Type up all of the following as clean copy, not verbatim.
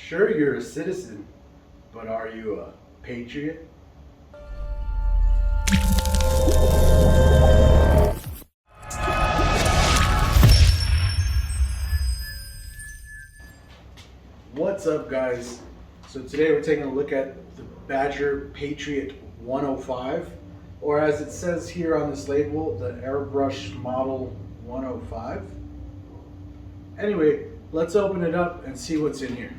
Sure, you're a citizen, but are you a patriot? What's up, guys? So today we're taking a look at the Badger Patriot 105, or as it says here on this label, the Airbrush Model 105. Anyway, let's open it up and see what's in here.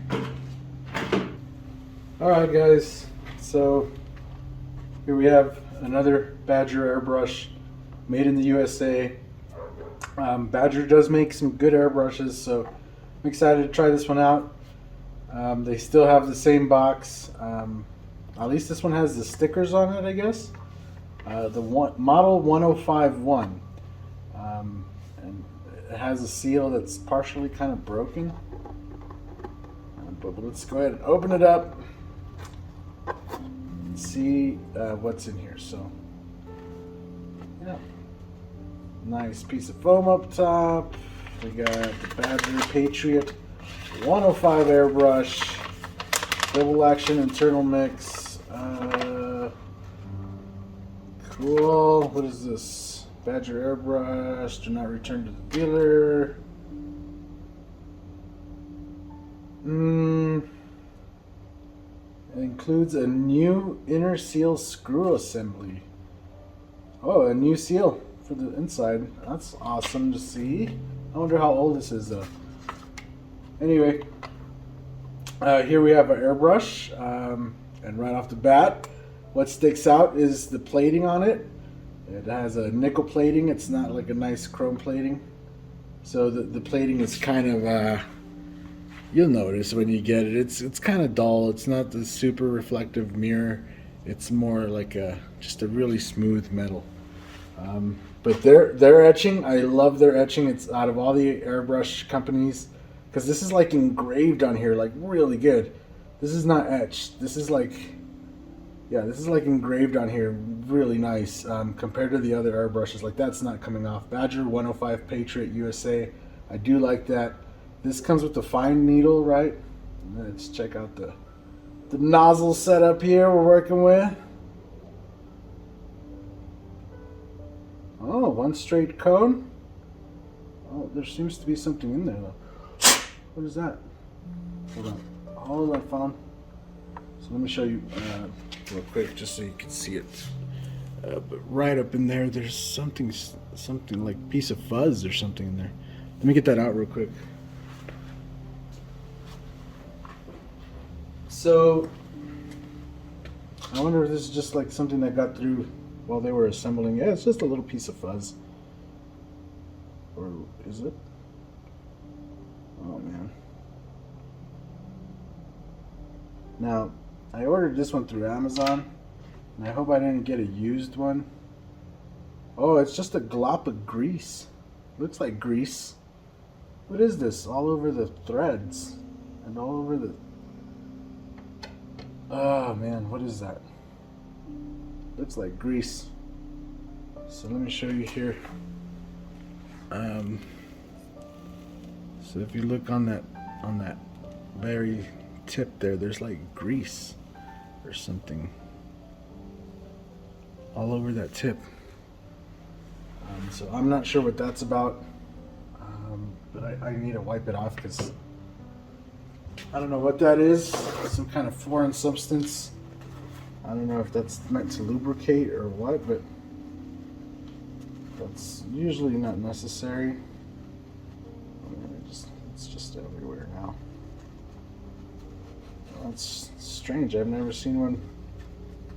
Alright guys, so here we have another Badger airbrush made in the USA. Badger does make some good airbrushes, so I'm excited to try this one out. They still have the same box. At least this one has the stickers on it, I guess. Model 1051. And it has a seal that's partially kind of broken. But let's go ahead and open it up and see what's in here. So, yeah. Nice piece of foam up top. We got the Badger Patriot 105 airbrush, double action internal mix. Cool. What is this? Badger airbrush. Do not return to the dealer. It includes a new inner seal screw assembly. Oh, a new seal for the inside. That's awesome to see. I wonder how old this is though. Anyway, here we have our airbrush, and right off the bat, what sticks out is the plating on it. It has a nickel plating. It's not like a nice chrome plating. So the plating is kind of, you'll notice when you get it, it's kind of dull. It's not the super reflective mirror. It's more like just a really smooth metal. But their etching, I love their etching. It's out of all the airbrush companies. Because this is like engraved on here, like really good. This is not etched. This is like, yeah, this is like engraved on here, really nice. Compared to the other airbrushes, like that's not coming off. Badger 105 Patriot USA, I do like that. This comes with the fine needle, right? Let's check out the nozzle setup here we're working with. Oh, one straight cone. Oh, there seems to be something in there though. What is that? Hold on, phone. So let me show you real quick, just so you can see it. But right up in there, there's something like piece of fuzz or something in there. Let me get that out real quick. So I wonder if this is just like something that got through while they were assembling. Yeah, it's just a little piece of fuzz. Or is it? Oh man. Now, I ordered this one through Amazon, and I hope I didn't get a used one. Oh, it's just a glop of grease. Looks like grease. What is this? All over the threads and all over the... Oh man, what is that? Looks like grease. So let me show you here. So if you look on that very tip there, there's like grease or something all over that tip. So I'm not sure what that's about, but I need to wipe it off because I don't know what that is. Some kind of foreign substance. I don't know if that's meant to lubricate or what, but that's usually not necessary. It's just everywhere now. That's strange. I've never seen one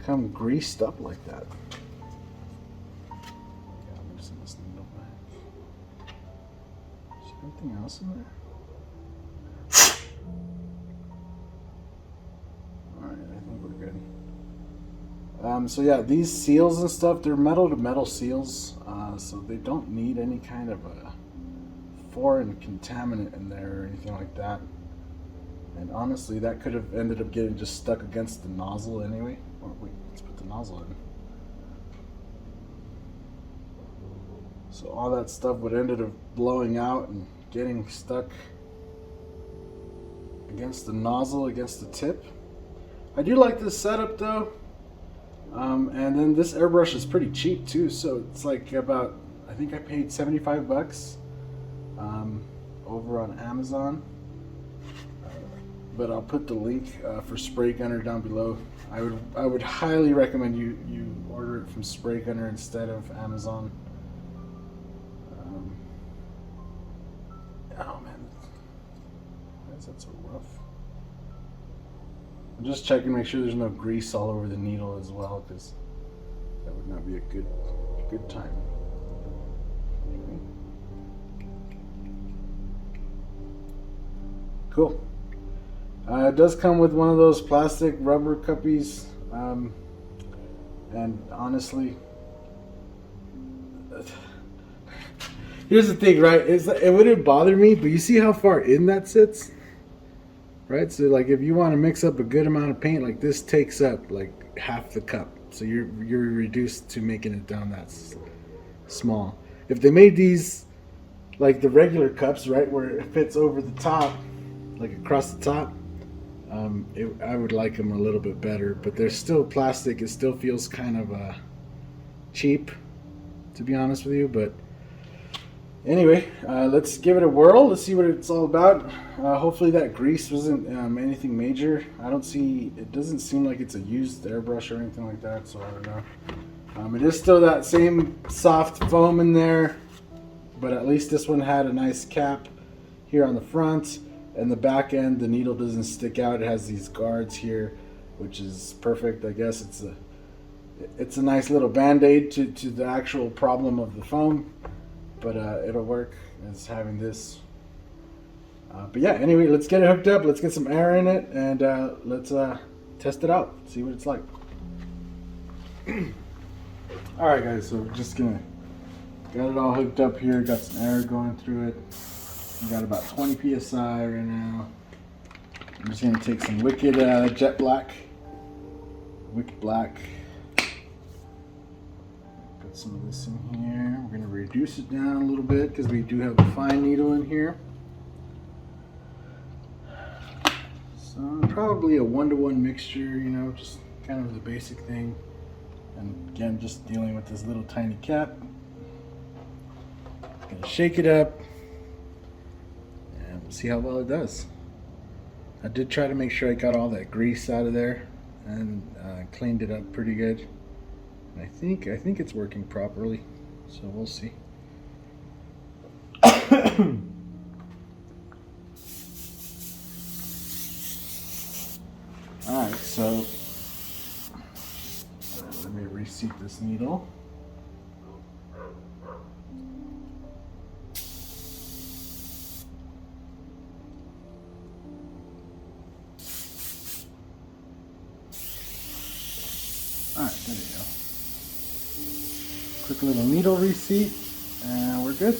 come greased up like that. Is there anything else in there? Alright, I think we're good. So yeah, these seals and stuff, they're metal to metal seals, so they don't need any kind of a foreign contaminant in there or anything like that. And honestly, that could have ended up getting just stuck against the nozzle anyway. Oh, wait, let's put the nozzle in. So all that stuff would ended up blowing out and getting stuck against the nozzle, against the tip. I do like this setup though. And then this airbrush is pretty cheap too, so it's like about, I think I paid 75 bucks over on Amazon. But I'll put the link for Spray Gunner down below. I would highly recommend you order it from Spray Gunner instead of Amazon. Oh man, why is that so rough? I'm just checking, make sure there's no grease all over the needle as well, because that would not be a good time. Anyway. Cool. It does come with one of those plastic rubber cuppies, and honestly, here's the thing, right? It wouldn't bother me, but you see how far in that sits, right? So like if you want to mix up a good amount of paint, like this takes up like half the cup, so you're reduced to making it down that small. If they made these like the regular cups, right, where it fits over the top, like across the top, I would like them a little bit better, but they're still plastic. It still feels kind of cheap, to be honest with you. But anyway, let's give it a whirl. Let's see what it's all about. Hopefully that grease wasn't anything major. It doesn't seem like it's a used airbrush or anything like that, so I don't know. It is still that same soft foam in there, but at least this one had a nice cap here on the front. And the back end, the needle doesn't stick out. It has these guards here, which is perfect. I guess it's a nice little band-aid to the actual problem of the foam, but it'll work as having this. But yeah, anyway, let's get it hooked up. Let's get some air in it, and let's test it out. See what it's like. All right, guys. So we're just got it all hooked up here. Got some air going through it. We got about 20 psi right now. I'm just gonna take some Wicked Jet Black. Wicked Black. Put some of this in here. We're gonna reduce it down a little bit because we do have the fine needle in here. So probably a 1-to-1 mixture, you know, just kind of the basic thing. And again, just dealing with this little tiny cap. Gonna shake it up. See how well it does. I did try to make sure I got all that grease out of there and cleaned it up pretty good. And I think it's working properly, so we'll see. All right, so let me reseat this needle. Alright, there you go. Quick little needle reseat, and we're good.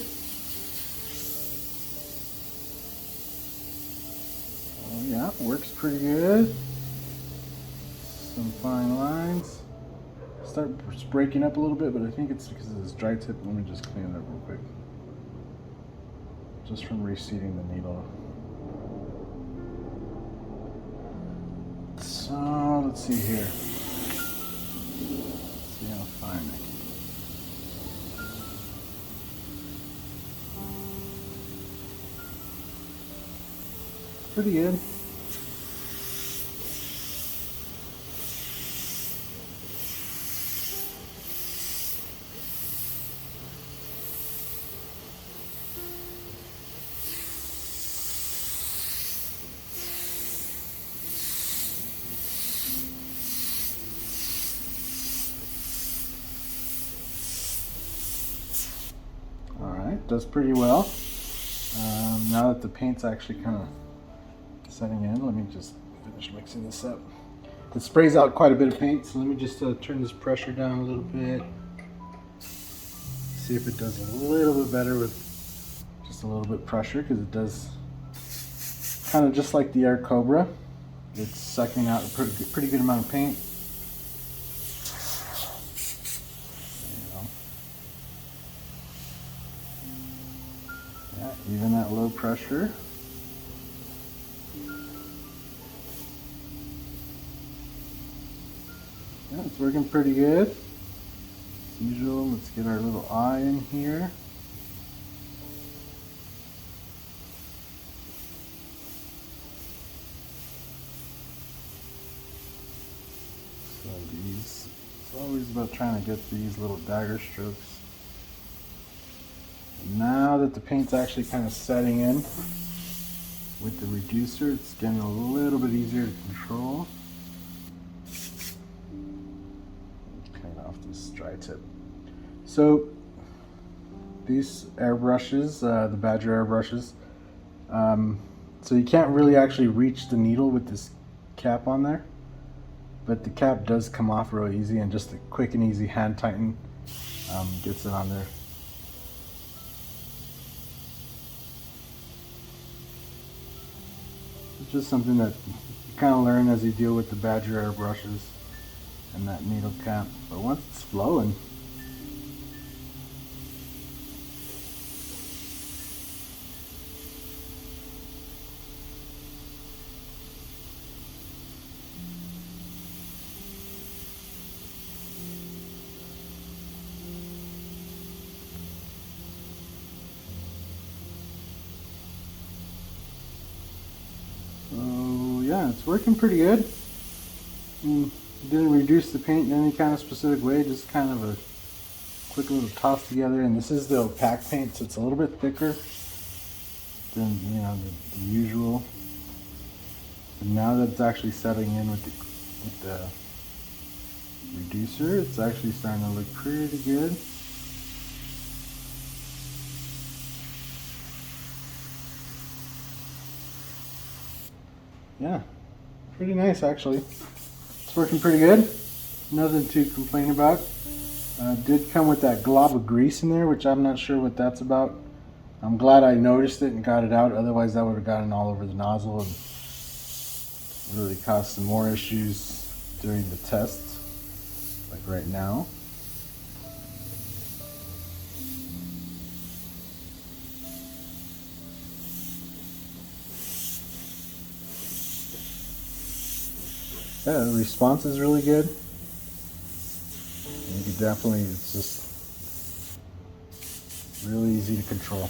Oh yeah, works pretty good. Some fine lines. It's breaking up a little bit, but I think it's because of this dry tip. Let me just clean it up real quick. Just from reseating the needle. So, let's see here. See how fine I can. Pretty good. Does pretty well. Now that the paint's actually kind of setting in, let me just finish mixing this up. It sprays out quite a bit of paint, so let me just turn this pressure down a little bit. See if it does a little bit better with just a little bit of pressure, because it does kind of just like the Air Cobra. It's sucking out a pretty good amount of paint. Even that low pressure. Yeah, it's working pretty good. As usual, let's get our little eye in here. So these, it's always about trying to get these little dagger strokes. And now that the paint's actually kind of setting in with the reducer, it's getting a little bit easier to control. Clean off this dry tip. So these airbrushes, the Badger airbrushes, so you can't really actually reach the needle with this cap on there, but the cap does come off real easy, and just a quick and easy hand tighten gets it on there. It's just something that you kind of learn as you deal with the Badger airbrushes and that needle cap, but once it's flowing, yeah, it's working pretty good. Didn't reduce the paint in any kind of specific way, just kind of a quick little toss together. And this is the opaque paint, so it's a little bit thicker than, you know, the usual. But now that it's actually settling in with the reducer, it's actually starting to look pretty good. Yeah, pretty nice actually. It's working pretty good. Nothing to complain about. Did come with that glob of grease in there, which I'm not sure what that's about. I'm glad I noticed it and got it out, otherwise that would have gotten all over the nozzle and really caused some more issues during the test, like right now. Yeah, the response is really good. You can definitely, it's just really easy to control.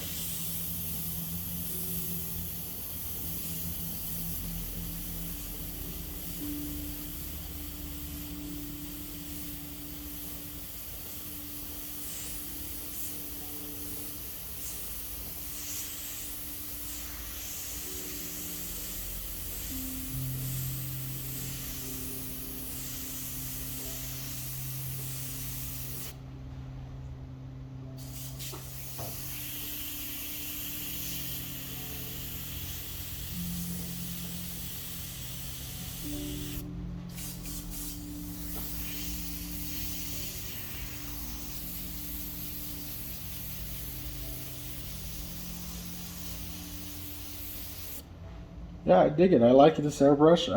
Yeah, I dig it. I like this airbrush.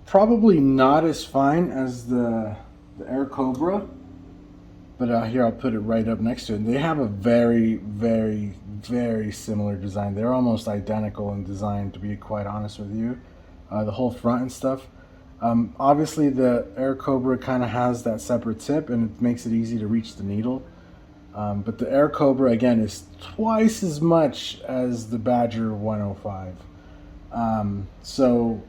Probably not as fine as the Air Cobra, but here I'll put it right up next to it. They have a very, very, very similar design. They're almost identical in design, to be quite honest with you. The whole front and stuff. Obviously, the Air Cobra kind of has that separate tip, and it makes it easy to reach the needle. But the Air Cobra, again, is twice as much as the Badger 105. So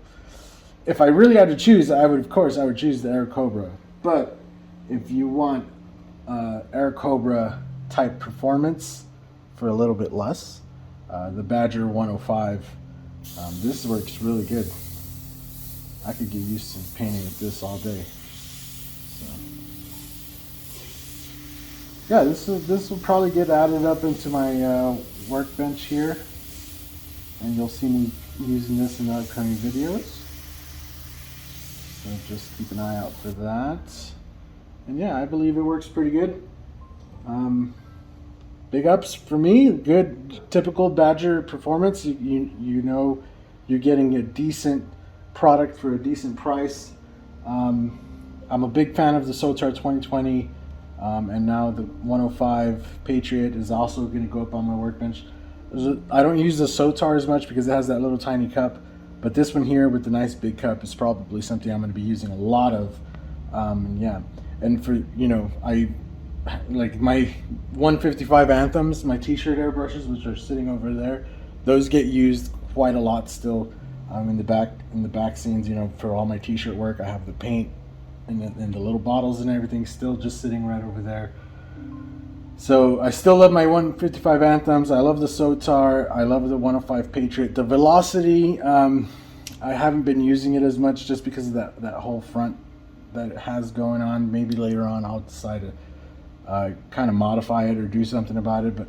if I really had to choose, I would choose the Air Cobra. But if you want Air Cobra type performance for a little bit less, the Badger 105, this works really good. I could get used to painting with this all day. So. Yeah, this will probably get added up into my workbench here, and you'll see me using this in the upcoming videos. So just keep an eye out for that. And yeah, I believe it works pretty good. Big ups for me. Good, typical Badger performance. You know you're getting a decent product for a decent price. I'm a big fan of the Sotar 2020. And now the 105 Patriot is also going to go up on my workbench. I don't use the Sotar as much because it has that little tiny cup, But this one here with the nice big cup is probably something I'm going to be using a lot of. Yeah, and for, you know, I like my 155 Anthems, my t-shirt airbrushes, which are sitting over there. Those get used quite a lot still. In the back scenes, you know, for all my t-shirt work, I have the paint and the little bottles and everything still just sitting right over there. So I still love my 155 Anthems. I love the Sotar. I love the 105 Patriot. The Velocity, I haven't been using it as much just because of that whole front that it has going on. Maybe later on I'll decide to kind of modify it or do something about it. But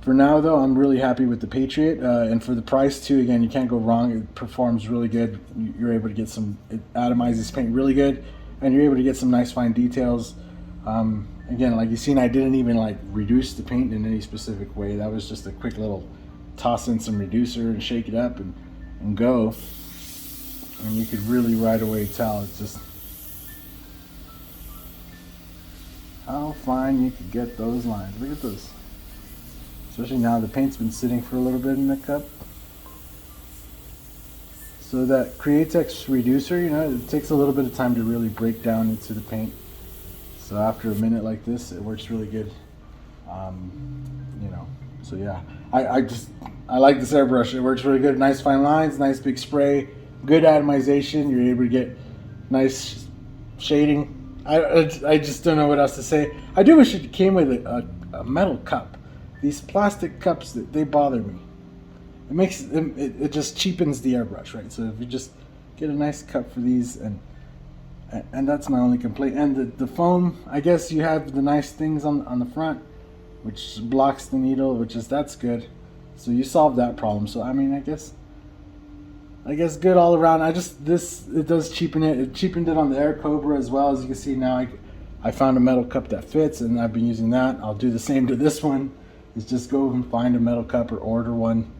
for now, though, I'm really happy with the Patriot. And for the price, too, again, you can't go wrong. It performs really good. You're able to get it atomizes paint really good. And you're able to get some nice fine details. Again, like you've seen, I didn't even like reduce the paint in any specific way. That was just a quick little toss in some reducer and shake it up and go. And you could really right away tell it's just how fine you could get those lines. Look at this. Especially now the paint's been sitting for a little bit in the cup. So that Createx reducer, you know, it takes a little bit of time to really break down into the paint. So after a minute like this, it works really good. You know, so yeah, I like this airbrush. It works really good. Nice fine lines, nice big spray, good atomization. You're able to get nice shading. I just don't know what else to say. I do wish it came with a metal cup. These plastic cups, they bother me. It makes it just cheapens the airbrush, right? So if you just get a nice cup for these, and that's my only complaint. And the foam, I guess you have the nice things on the front, which blocks the needle, that's good. So you solved that problem. So I mean, I guess good all around. It does cheapen it. It cheapened it on the Air Cobra as well. As you can see now, I found a metal cup that fits, and I've been using that. I'll do the same to this one. Is just go and find a metal cup or order one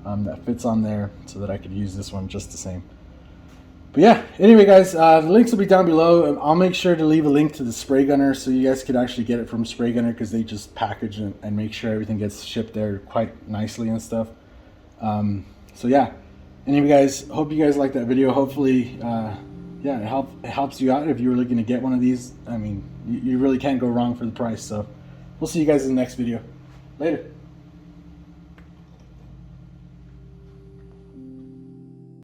that fits on there so that I could use this one just the same. But yeah, anyway guys, the links will be down below. I'll make sure to leave a link to the spray gunner so you guys could actually get it from Spray Gunner, because they just package and make sure everything gets shipped there quite nicely and stuff. So yeah, anyway guys, hope you guys liked that video. Hopefully, yeah, it helps you out if you were looking to get one of these. I mean, you really can't go wrong for the price. So we'll see you guys in the next video. Later.